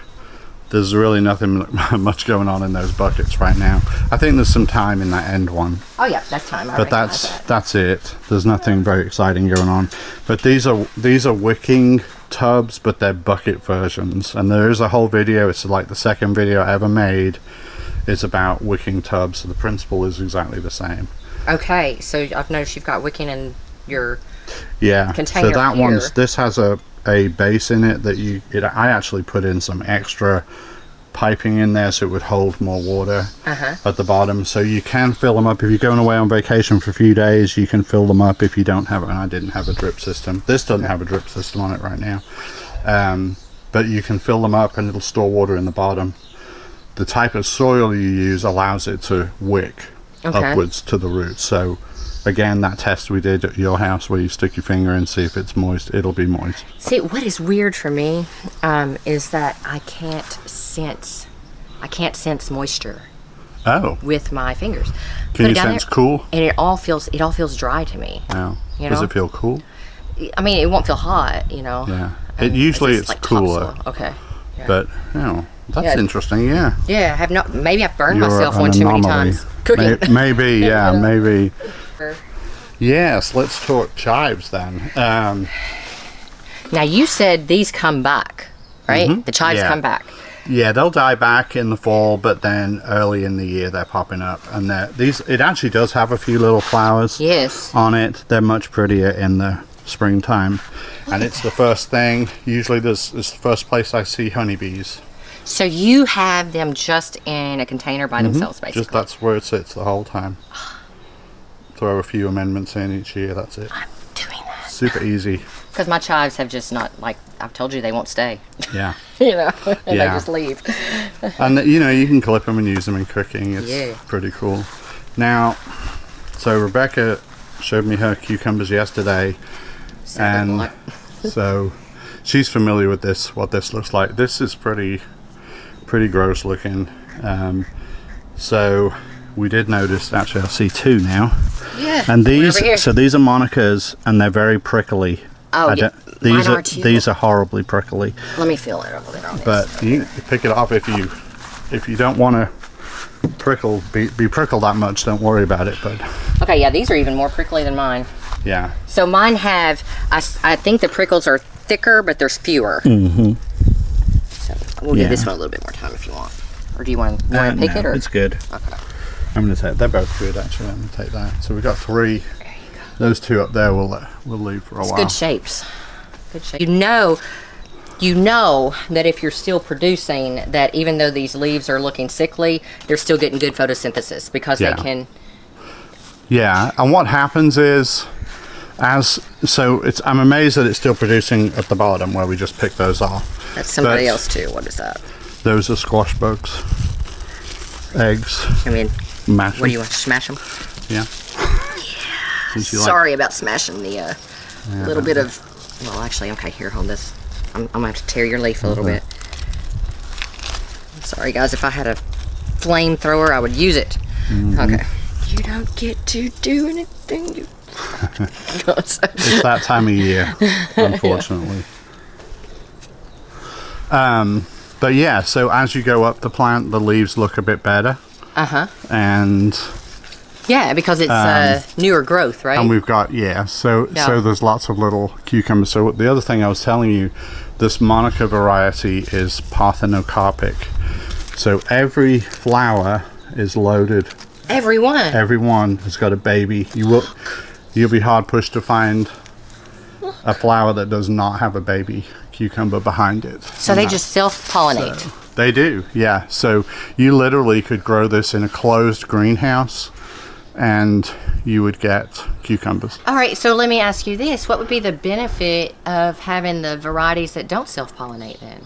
there's really nothing much going on in those buckets right now. I think there's some time in that end one. Oh yeah, that's time. But that's it. There's nothing very exciting going on. But these are wicking tubs, but they're bucket versions. And there is a whole video. It's like the second video I ever made. It's about wicking tubs. So the principle is exactly the same. Okay, so I've noticed you've got wicking in your So container that here. this has a base in it that I actually put in some extra piping in there so it would hold more water at the bottom, so you can fill them up if you're going away on vacation for a few days. You can fill them up if you don't have it. And I didn't have a drip system. This doesn't have a drip system on it right now, but you can fill them up and it'll store water in the bottom. The type of soil you use allows it to wick upwards to the roots. So again, that test we did at your house where you stick your finger and see if it's moist, it'll be moist. See, what is weird for me is that I can't sense moisture with my fingers. Can you sense cool? And it all feels dry to me. Oh. You Does know? it feel cool? I mean, it won't feel hot, you know. Yeah. Usually it's like cooler. topsoil. Okay. Yeah. But that's interesting. Yeah. Yeah, I have not. Maybe I've burned You're myself an one too many anomaly. times cooking. Maybe, yeah, maybe. Yes, let's talk chives then. Now you said these come back, right? The chives come back. Yeah, they'll die back in the fall, but then early in the year they're popping up, and it actually does have a few little flowers. On it. They're much prettier in the springtime, and it's the first thing. Usually, it's the first place I see honeybees. So you have them just in a container by themselves, basically. Just that's where it sits the whole time. Throw a few amendments in each year. That's it. I'm doing that. Super easy. Because my chives have just not, like I've told you, they won't stay. Yeah. You know, and they just leave. And you can clip them and use them in cooking. It's pretty cool. Now, so Rebecca showed me her cucumbers yesterday, and so she's familiar with what this looks like. This is pretty gross looking. So we did notice, actually I see two now. Yeah. And these are Monicas, and they're very prickly. Oh, yeah. These are horribly prickly. Let me feel it a little bit on this. But you pick it off if you don't want to be prickled that much. Don't worry about it. But okay, yeah, these are even more prickly than mine. Yeah. So mine have, I think the prickles are thicker, but there's fewer. So we'll give this one a little bit more time if you want. Or do you want to pick it? Or? It's good. Okay. I'm going to take. They're both good actually. I'm going to take that. So we've got three. Those two up there we'll leave for a while. Good shapes. Good shape. You know that if you're still producing, that even though these leaves are looking sickly, they're still getting good photosynthesis because they can. Yeah, and what happens is, I'm amazed that it's still producing at the bottom where we just picked those off. That's somebody else too. What is that? Those are squash bugs. Eggs. I mean, mash them. What do you want to smash them? Yeah. Sorry about smashing the little bit of. Well, actually, okay. Here, hold this. I'm gonna have to tear your leaf a little bit. Sorry, guys. If I had a flamethrower, I would use it. Okay. You don't get to do anything. It's that time of year, unfortunately. But yeah, so as you go up the plant, the leaves look a bit better. And yeah, because it's newer growth, right? And we've got so there's lots of little cucumbers. So the other thing I was telling you, this Monica variety is parthenocarpic. So every flower is loaded. Every one has got a baby. You'll be hard pushed to find a flower that does not have a baby cucumber behind it. So they just self-pollinate. So they do, yeah. So you literally could grow this in a closed greenhouse and you would get cucumbers. All right, so let me ask you this. What would be the benefit of having the varieties that don't self-pollinate then?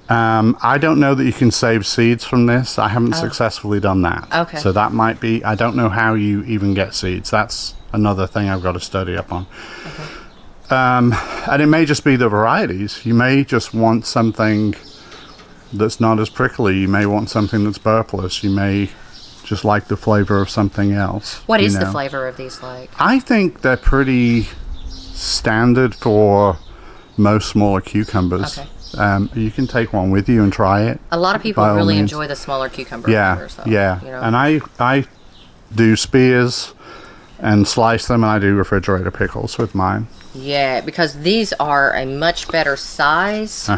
I don't know that you can save seeds from this. I haven't successfully done that. Okay. So that might be, I don't know how you even get seeds. That's another thing I've got to study up on. Okay. And it may just be the varieties. You may just want something that's not as prickly. You may want something that's burpless. You may just like the flavor of something else. What is the flavor of these like? I think they're pretty standard for most smaller cucumbers. Okay. You can take one with you and try it. A lot of people really enjoy the smaller cucumber flavors, though, yeah. You know? And I do spears and slice them, and I do refrigerator pickles with mine. Yeah, because these are a much better size.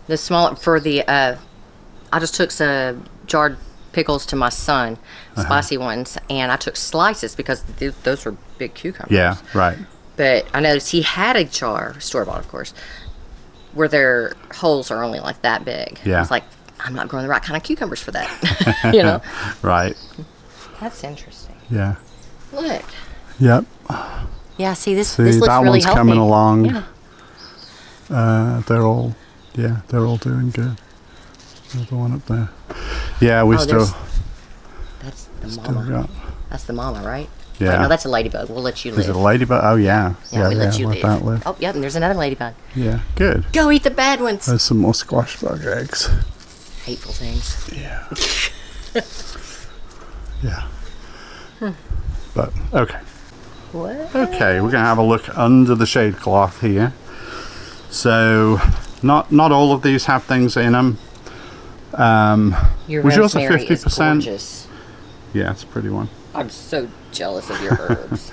The smaller for the I just took some jarred pickles to my son, spicy ones, and I took slices because those were big cucumbers. Yeah, right. But I noticed he had a jar, store-bought of course, where their holes are only like that big. Yeah. I was like, I'm not growing the right kind of cucumbers for that. You know? Right. That's interesting. Yeah. Look. Yep. Yeah, see, this See, looks that really one's healthy. coming along. Yeah. They're all doing good. There's the one up there. Yeah, we still That's the mama. got. That's the mama, right? Yeah. Wait, no, that's a ladybug. We'll let you live. Is it a ladybug? Oh yeah. Yeah, we let you let that live. Oh, yep, and there's another ladybug. Yeah, good. Go eat the bad ones. There's some more squash bug eggs. Hateful things. Yeah. Yeah. But okay. What? Okay, we're gonna have a look under the shade cloth here. So, not all of these have things in them. Your was yours a rosemary is 50%? gorgeous. Yeah, it's a pretty one. I'm so jealous of your herbs.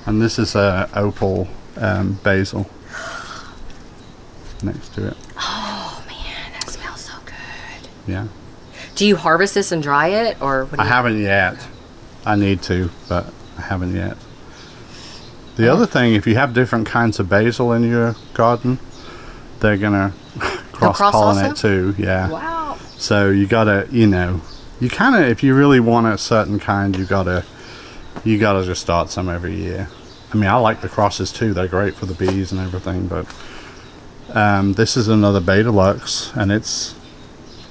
And this is a opal basil next to it. Oh man, that smells so good. Yeah. Do you harvest this and dry it, or what do I you... haven't yet. I need to, but I haven't yet. The other thing, if you have different kinds of basil in your garden, they're gonna cross-pollinate too. Yeah. Wow. So you gotta, you kind of, if you really want a certain kind, you gotta just start some every year. I mean, I like the crosses too. They're great for the bees and everything. But this is another Beta Lux, and this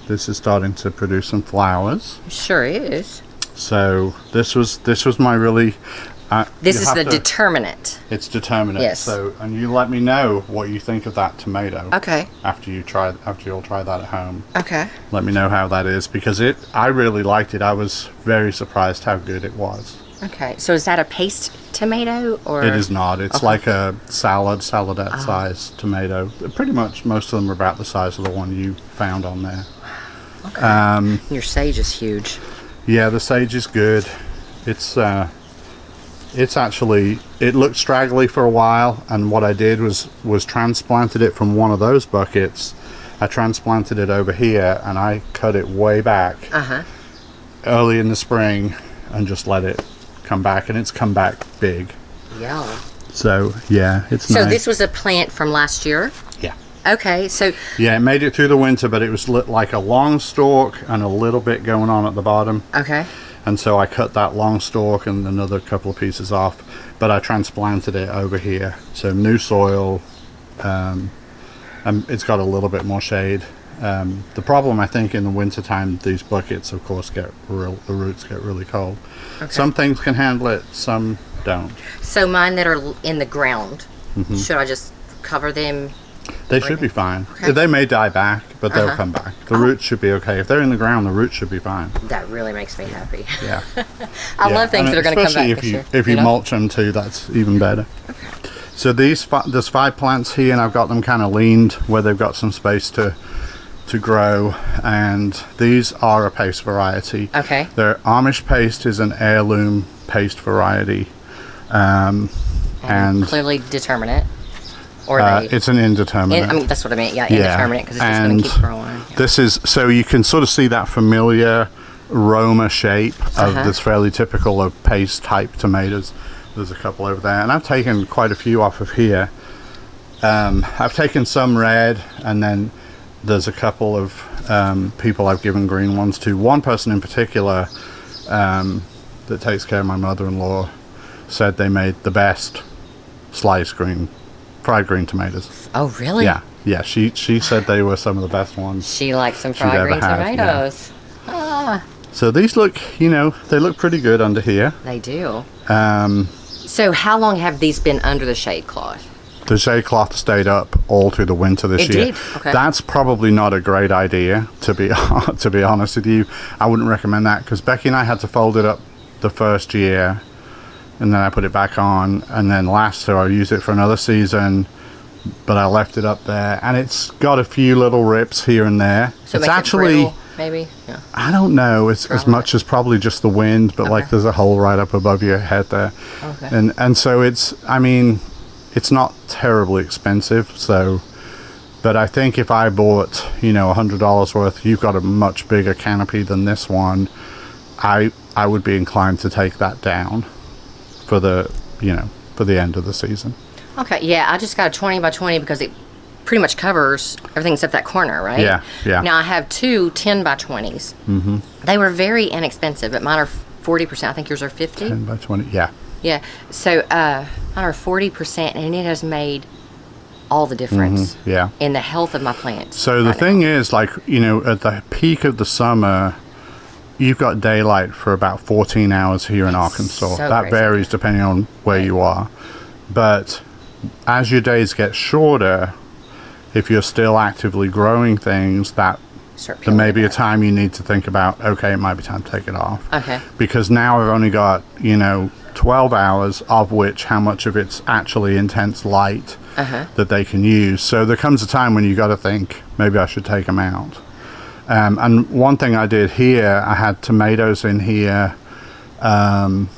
is starting to produce some flowers. Sure is. So this was my really. This is the determinant. It's determinant. Yes. So, and you let me know what you think of that tomato. Okay. After you'll try that at home. Okay. Let me know how that is, because I really liked it. I was very surprised how good it was. Okay. So is that a paste tomato, or? It is not. It's like a saladette size tomato. Pretty much most of them are about the size of the one you found on there. Okay. Your sage is huge. Yeah, the sage is good. It's actually, it looked straggly for a while, and what I did was transplanted it from one of those buckets. I transplanted it over here, and I cut it way back early in the spring and just let it come back, and it's come back big. Yeah. So yeah, it's nice. So this was a plant from last year? Yeah. Okay, so... Yeah, it made it through the winter, but it was like a long stalk and a little bit going on at the bottom. Okay. And so I cut that long stalk and another couple of pieces off, but I transplanted it over here. So new soil, and it's got a little bit more shade. The problem, I think, in the wintertime, these buckets, of course, the roots get really cold. Okay. Some things can handle it, some don't. So mine that are in the ground, should I just cover them? They should be fine. Okay. They may die back, but they'll come back. The roots should be okay. If they're in the ground, the roots should be fine. That really makes me happy. Yeah. I love things that are going to come back. Especially if you mulch them too, that's even better. Okay. So there's 5 plants here, and I've got them kind of leaned where they've got some space to grow, and these are a paste variety. Okay. Their Amish paste is an heirloom paste variety. And clearly determinate. Or it's an indeterminate. I mean, that's what I meant. Yeah, indeterminate, because it's just going to keep growing. Yeah. This is, so you can sort of see that familiar Roma shape of this fairly typical of paste type tomatoes. There's a couple over there, and I've taken quite a few off of here. I've taken some red, and then there's a couple of people I've given green ones to. One person in particular that takes care of my mother-in-law said they made the best fried green tomatoes. Oh, really? Yeah. She said they were some of the best ones. She likes some fried green tomatoes. Yeah. So these look, they look pretty good under here. They do. So how long have these been under the shade cloth? The shade cloth stayed up all through the winter this year. It did? Okay. That's probably not a great idea, to be honest with you. I wouldn't recommend that, because Becky and I had to fold it up the first year, and then I put it back on, and then last year I used it for another season, but I left it up there, and it's got a few little rips here and there. So it's actually brittle, maybe? Yeah. I don't know. It's as much as probably just the wind, but like there's a hole right up above your head there. Okay. And so it's not terribly expensive, so, But I think if I bought, you know, $100 worth, you've got a much bigger canopy than this one. I would be inclined to take that down for the, you know, for the end of the season. Okay, yeah, I just got a 20 by 20 because it pretty much covers everything except that corner, right? Yeah, yeah. Now I have two 10 by 20s. Mm-hmm. They were very inexpensive, but mine are 40%. I think yours are 50. 10 by 20, yeah. Yeah, so mine are 40%, and it has made all the difference yeah. in the health of my plants. So the thing is, like, you know, at the peak of the summer, you've got daylight for about 14 hours here in Arkansas. So that crazy. varies depending on where you are. But as your days get shorter, if you're still actively growing things, that there may be a time you need to think about, okay, it might be time to take it off. Okay. Because now I've only got, you know, 12 hours, of which how much of it's actually intense light that they can use. So there comes a time when you got to think, maybe I should take them out. And one thing I did here, I had tomatoes in here. Let's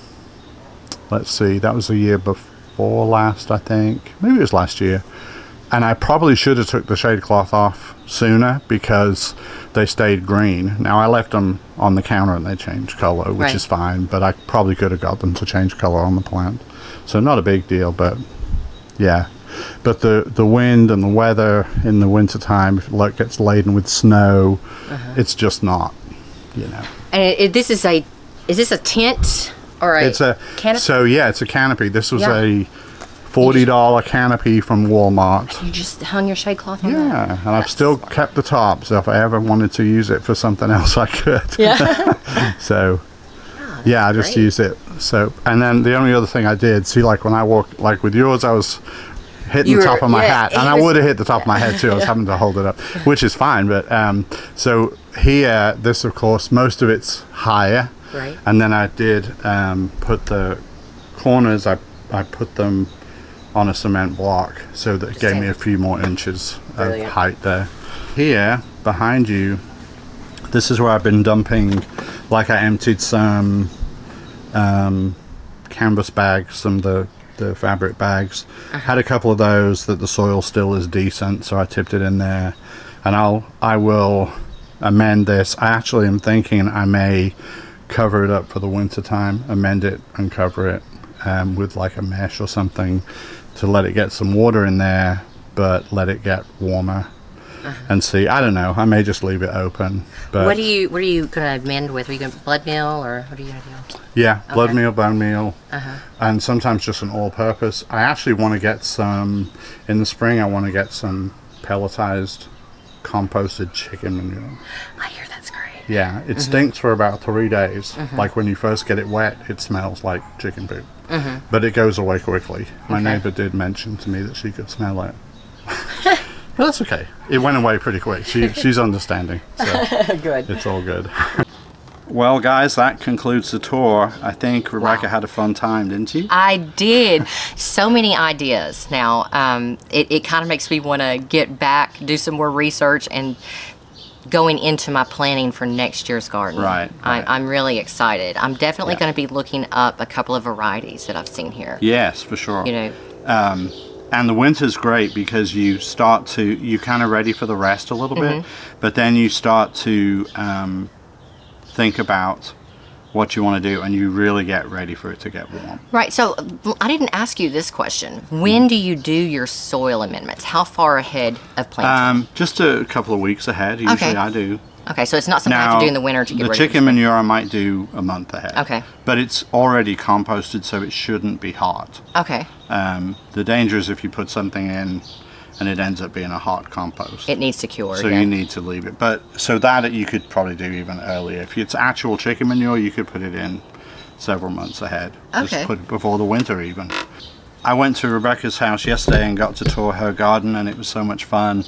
see, that was the year before last, I think. Maybe it was last year. And I probably should have took the shade cloth off sooner because they stayed green. Now I left them on the counter and they changed color, which is fine, but I probably could have got them to change color on the plant. So not a big deal, but yeah. But the wind and the weather in the wintertime, if it gets laden with snow, it's just not, you know. And is this a tent or a canopy? So yeah, it's a canopy. This was a $40 canopy from Walmart. You just hung your shade cloth on that? Yeah, and I've still kept the top, so if I ever wanted to use it for something else, I could. Yeah. So, yeah, I just use it. So, and then the only other thing I did, see, like when I walked, like with yours, I was hitting the top of my hat, and I would have hit the top of my head too. I was having to hold it up, which is fine. But so here, this of course, most of it's higher, right? And then I did put the corners. I put them on a cement block, so that it gave me a few more inches of height there. Here behind you, this is where I've been dumping. Like I emptied some canvas bags, some of the fabric bags. Had a couple of those that the soil still is decent, so I tipped it in there. And I will amend this. I actually am thinking I may cover it up for the winter time, amend it and cover it with like a mesh or something to let it get some water in there, but let it get warmer. And see, I don't know, I may just leave it open. But what are you going to amend with? Are you going to blood meal, or what are you going to do? Yeah, blood meal, bone meal, and sometimes just an all-purpose. I actually want to get some, in the spring, I want to get some pelletized composted chicken manure. I hear that's great. Yeah, it stinks for about 3 days. Like when you first get it wet, it smells like chicken poop. But it goes away quickly. My neighbor did mention to me that she could smell it. But that's okay. It went away pretty quick. She's understanding. So Good. It's all good. Well, guys, that concludes the tour. I think Rebecca had a fun time, didn't you? I did. So many ideas. Now, it kind of makes me want to get back, do some more research, and going into my planning for next year's garden. Right. I'm really excited. I'm definitely going to be looking up a couple of varieties that I've seen here. Yes, for sure. You know. And the winter's great because you're kind of ready for the rest a little bit, but then you start to think about what you want to do, and you really get ready for it to get warm. Right. So I didn't ask you this question. When do you do your soil amendments? How far ahead of planting? Just a couple of weeks ahead. Usually I do. Okay, so it's not something I have to do in the winter to get ready. The chicken manure I might do a month ahead. Okay. But it's already composted, so it shouldn't be hot. Okay. The danger is if you put something in and it ends up being a hot compost. It needs to cure. So you need to leave it. But so that you could probably do even earlier. If it's actual chicken manure, you could put it in several months ahead. Okay. Just put it before the winter even. I went to Rebecca's house yesterday and got to tour her garden, and it was so much fun.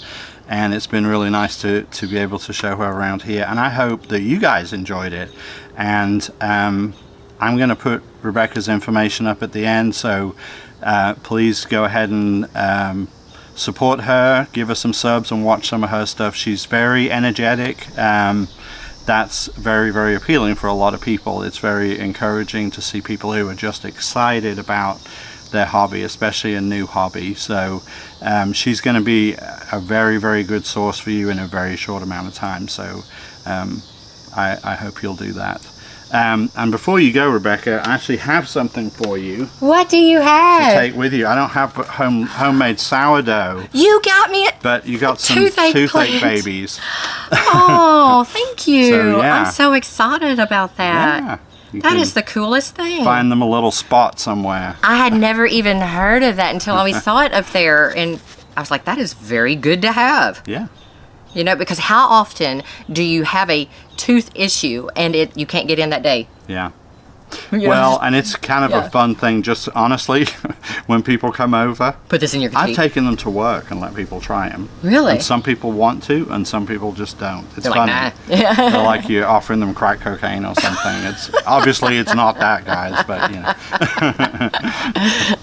And it's been really nice to be able to show her around here. And I hope that you guys enjoyed it. And I'm going to put Rebecca's information up at the end. So please go ahead and support her, give her some subs, and watch some of her stuff. She's very energetic. That's very, very appealing for a lot of people. It's very encouraging to see people who are just excited about their hobby, especially a new hobby. So she's going to be a very, very good source for you in a very short amount of time. So I hope you'll do that. And before you go, Rebecca, I actually have something for you. What do you To have? take with you. I don't have homemade sourdough. You got me a But you got some toothache toothache plant. babies. Oh, thank you. So, yeah. I'm so excited about that. Yeah. You That can is the coolest thing. find them a little spot somewhere. I had never even heard of that until I saw it up there, and I was like, that is very good to have. Yeah. You know, because how often do you have a tooth issue and you can't get in that day? Yeah. You know, Well, just and it's kind of yeah. a fun thing, just honestly, when people come over. put this in your I've teeth. taken them to work and let people try them. Really? And some people want to, and some people just don't. It's They're funny. like, nah. They're like you're offering them crack cocaine or something. It's obviously it's not that, guys, but you know.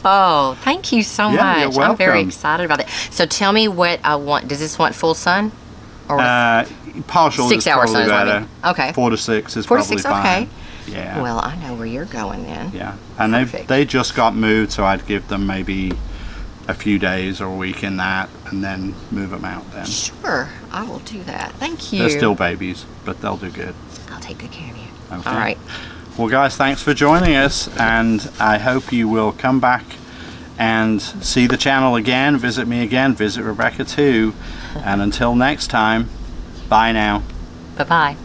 Oh, thank you so Yeah, you're much. I'm very welcome. excited about it. So tell me what I want. Does this want full sun? Or Partial 6 is hour probably sun is what I better. mean. Okay. 4 to 6 is 4 to probably 6, fine. okay. Yeah. Well, I know where you're going then. Yeah. And Perfect. they just got moved, so I'd give them maybe a few days or a week in that, and then move them out then. Sure, I will do that. Thank you. They're still babies, but they'll do good. I'll take good care of you. Okay. All right. Well, guys, thanks for joining us, and I hope you will come back and see the channel again, visit me again, visit Rebecca too, and until next time, bye now. Bye-bye.